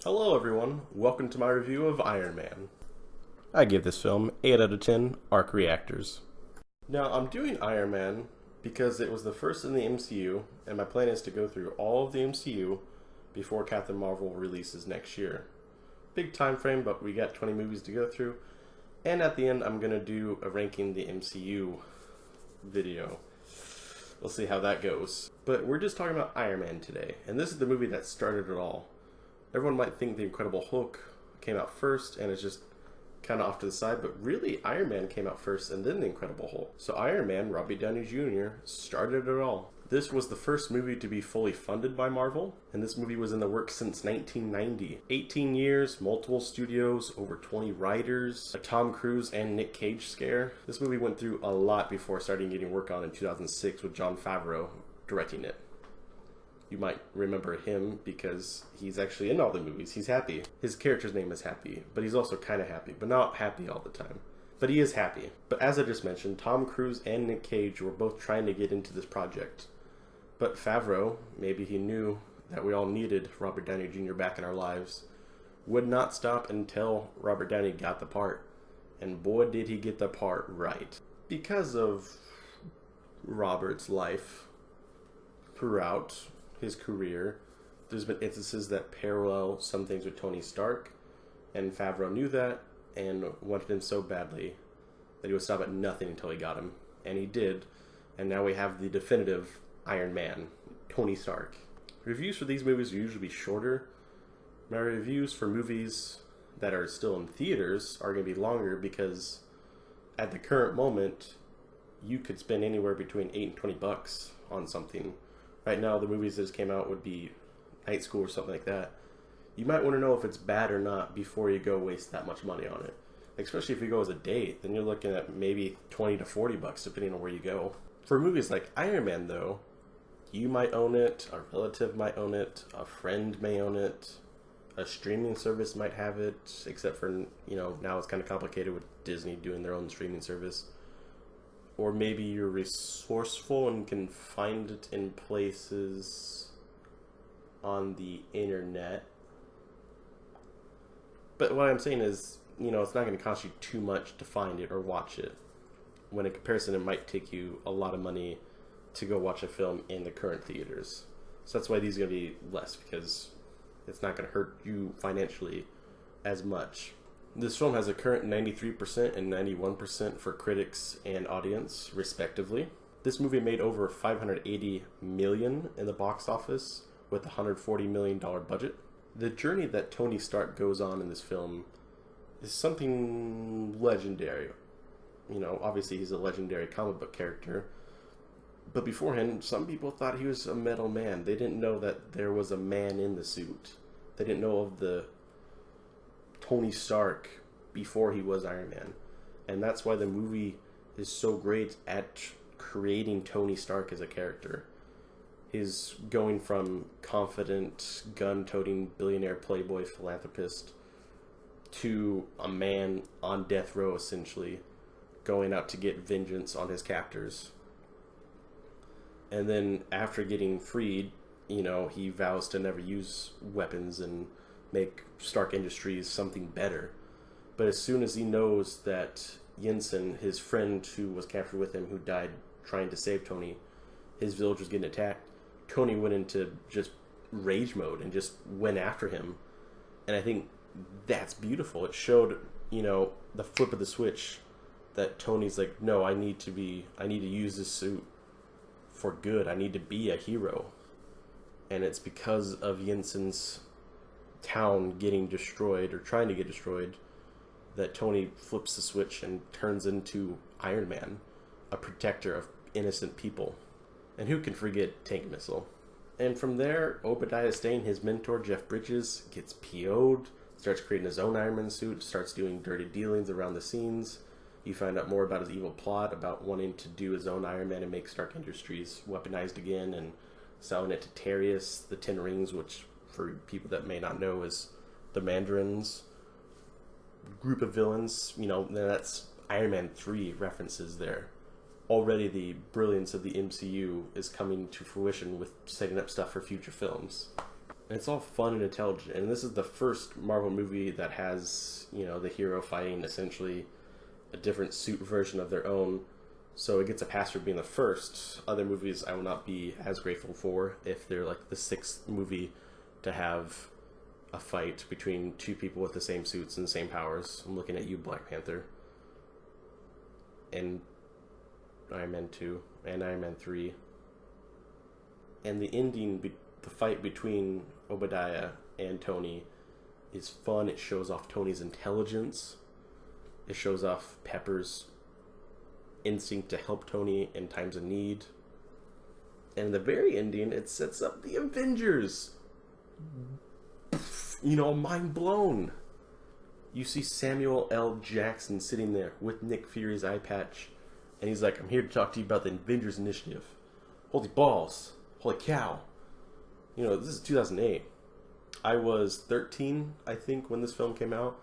Hello everyone, welcome to my review of Iron Man. I give this film 8 out of 10 arc reactors. Now I'm doing Iron Man because it was the first in the MCU, and my plan is to go through all of the MCU before Captain Marvel releases next year. Big time frame, but we got 20 movies to go through, and at the end I'm going to do a ranking the MCU video. We'll see how that goes. But we're just talking about Iron Man today, and this is the movie that started it all. Everyone might think The Incredible Hulk came out first and is just kind of off to the side, but really Iron Man came out first and then The Incredible Hulk. So Iron Man, Robbie Downey Jr., started it all. This was the first movie to be fully funded by Marvel, and this movie was in the works since 1990. 18 years, multiple studios, over 20 writers, a Tom Cruise and Nick Cage scare. This movie went through a lot before starting getting work on in 2006 with Jon Favreau directing it. You might remember him because he's actually in all the movies. He's Happy. His character's name is Happy, but he's also kind of happy, but not happy all the time. But he is happy. But as I just mentioned, Tom Cruise and Nick Cage were both trying to get into this project. But Favreau, maybe he knew that we all needed Robert Downey Jr. back in our lives, would not stop until Robert Downey got the part. And boy, did he get the part right. Because of Robert's life throughout his career, there's been instances that parallel some things with Tony Stark, and Favreau knew that and wanted him so badly that he would stop at nothing until he got him. And he did, and now we have the definitive Iron Man, Tony Stark. Reviews for these movies will usually be shorter. My reviews for movies that are still in theaters are going to be longer because at the current moment, you could spend anywhere between $8 and $20 on something. Right now, the movies that just came out would be Night School or something like that. You might want to know if it's bad or not before you go waste that much money on it. Especially if you go as a date, then you're looking at maybe $20 to $40 depending on where you go. For movies like Iron Man, though, you might own it, a relative might own it, a friend may own it, a streaming service might have it, except for, now it's kind of complicated with Disney doing their own streaming service. Or maybe you're resourceful and can find it in places on the internet. But what I'm saying is, it's not going to cost you too much to find it or watch it. When in comparison, it might take you a lot of money to go watch a film in the current theaters. So that's why these are going to be less, because it's not going to hurt you financially as much. This film has a current 93% and 91% for critics and audience, respectively. This movie made over $580 million in the box office with a $140 million budget. The journey that Tony Stark goes on in this film is something legendary. Obviously he's a legendary comic book character. But beforehand, some people thought he was a metal man. They didn't know that there was a man in the suit. They didn't know of the Tony Stark before he was Iron Man. And that's why the movie is so great at creating Tony Stark as a character. He's going from confident, gun-toting, billionaire playboy philanthropist to a man on death row, essentially, going out to get vengeance on his captors. And then after getting freed, he vows to never use weapons and make Stark Industries something better. But as soon as he knows that Jensen, his friend who was captured with him, who died trying to save Tony, his village was getting attacked, Tony went into just rage mode and just went after him. And I think that's beautiful. It showed, the flip of the switch that Tony's like, no, I need to use this suit for good. I need to be a hero. And it's because of Jensen's town getting destroyed, or trying to get destroyed, that Tony flips the switch and turns into Iron Man, a protector of innocent people. And who can forget Tank Missile? And from there, Obadiah Stane, his mentor Jeff Bridges, gets PO'd, starts creating his own Iron Man suit, starts doing dirty dealings around the scenes. You find out more about his evil plot, about wanting to do his own Iron Man and make Stark Industries weaponized again, and selling it to Terrius, the Ten Rings, which, for people that may not know, is the Mandarins group of villains. That's Iron Man 3 references there. Already the brilliance of the MCU is coming to fruition with setting up stuff for future films. And it's all fun and intelligent. And this is the first Marvel movie that has, you know, the hero fighting essentially a different suit version of their own. So it gets a pass for being the first. Other movies I will not be as grateful for if they're like the sixth movie to have a fight between two people with the same suits and the same powers. I'm looking at you, Black Panther. And Iron Man 2 and Iron Man 3. And the ending, the fight between Obadiah and Tony is fun. It shows off Tony's intelligence. It shows off Pepper's instinct to help Tony in times of need. And in the very ending, it sets up the Avengers. You know, mind blown. You see Samuel L. Jackson sitting there with Nick Fury's eye patch, and he's like, I'm here to talk to you about the Avengers Initiative. Holy balls. Holy cow. You know, this is 2008. I was 13, I think, when this film came out.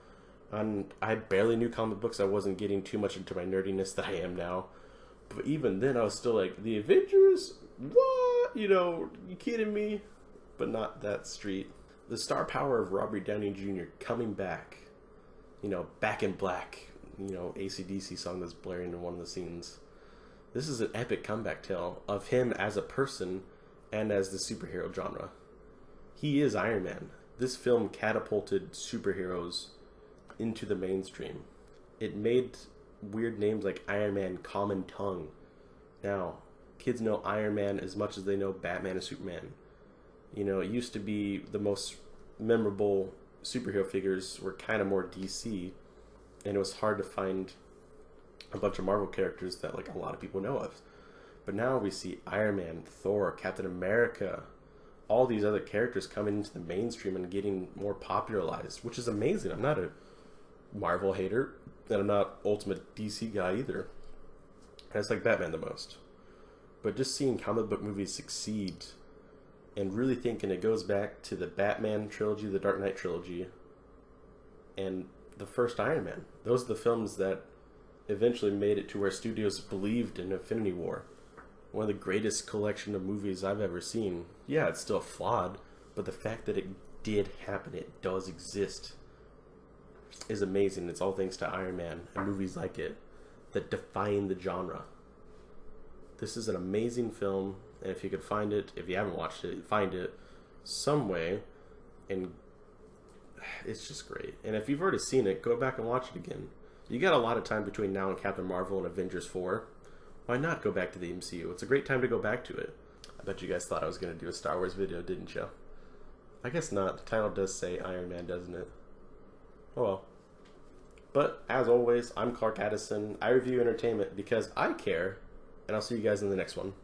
And I barely knew comic books. I wasn't getting too much into my nerdiness that I am now. But even then, I was still like, the Avengers? What? You know, you kidding me? But not that street. The star power of Robert Downey Jr. coming back. You know, Back in Black. You know, AC/DC song that's blaring in one of the scenes. This is an epic comeback tale of him as a person and as the superhero genre. He is Iron Man. This film catapulted superheroes into the mainstream. It made weird names like Iron Man common tongue. Now, kids know Iron Man as much as they know Batman and Superman. You know, it used to be the most memorable superhero figures were kind of more DC, and it was hard to find a bunch of Marvel characters that like a lot of people know of. But now we see Iron Man, Thor, Captain America, all these other characters coming into the mainstream and getting more popularized, which is amazing. I'm not a Marvel hater, and I'm not ultimate DC guy either. I just like Batman the most. But just seeing comic book movies succeed and really thinking it goes back to the Batman trilogy, the Dark Knight trilogy, and the first Iron Man. Those are the films that eventually made it to where studios believed in Infinity War. One of the greatest collection of movies I've ever seen. Yeah, it's still flawed, but the fact that it did happen, it does exist, is amazing. It's all thanks to Iron Man and movies like it that define the genre. This is an amazing film, and if you could find it, if you haven't watched it, find it some way, and it's just great. And if you've already seen it, go back and watch it again. You got a lot of time between now and Captain Marvel and Avengers 4. Why not go back to the MCU? It's a great time to go back to it. I bet you guys thought I was going to do a Star Wars video, didn't you? I guess not. The title does say Iron Man, doesn't it? Oh well. But, as always, I'm Clark Addison. I review entertainment because I care, and I'll see you guys in the next one.